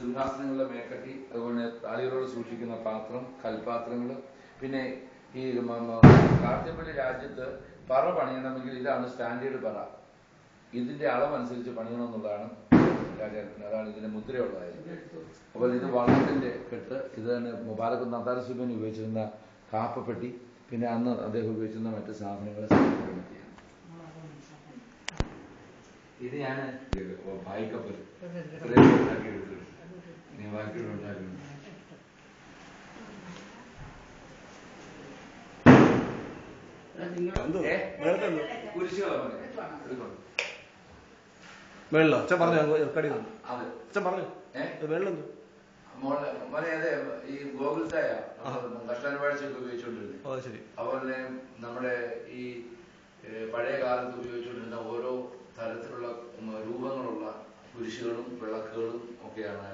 സിംഹാസനങ്ങളുടെ മേക്കട്ടി, അതുപോലെ താളികളോട് സൂക്ഷിക്കുന്ന പാത്രം, കൽപാത്രങ്ങൾ. പിന്നെ ഈ കാർത്തിപ്പള്ളി രാജ്യത്ത് പറ പണിയണമെങ്കിൽ ഇതാണ് സ്റ്റാൻഡേർഡ് പറ. ഇതിന്റെ അളവനുസരിച്ച് പണിയണമെന്നുള്ളതാണ് രാജാക്കത്തിന്. അതാണ് ഇതിന്റെ മുദ്രയുള്ളതായിരുന്നു. അപ്പോൾ ഇത് വള്ളത്തിന്റെ കെട്ട്, ഇത് തന്നെ പാലക്കുന്ന് നന്ദാരസുബ്ബൻ ഉപയോഗിച്ചിരുന്ന കാപ്പപ്പെട്ടി, പിന്നെ അന്ന് അദ്ദേഹം ഉപയോഗിച്ചിരുന്ന മറ്റ് സാധനങ്ങൾ. ഇത് ഞാൻ ഭായിക്കപ്പൽ ഉണ്ടാക്കിയെടുത്തു, ബാക്കിയുണ്ടാക്കുന്നു. വെള്ളം അച്ഛൻ പറഞ്ഞു പറഞ്ഞു മോനെ അതെ ഈ ഗോകുൽത്തായ കഷ്ടാനുവാഴ്ചയൊക്കെ ഉപയോഗിച്ചുകൊണ്ടിരുന്നത്. ശരി. അതുപോലെ നമ്മുടെ ഈ പഴയ കാലത്ത് ഉപയോഗിച്ചുകൊണ്ടിരുന്ന ഓരോ തരത്തിലുള്ള രൂപങ്ങളുള്ള കുരിശുകളും വിളക്കുകളും ഒക്കെയാണ്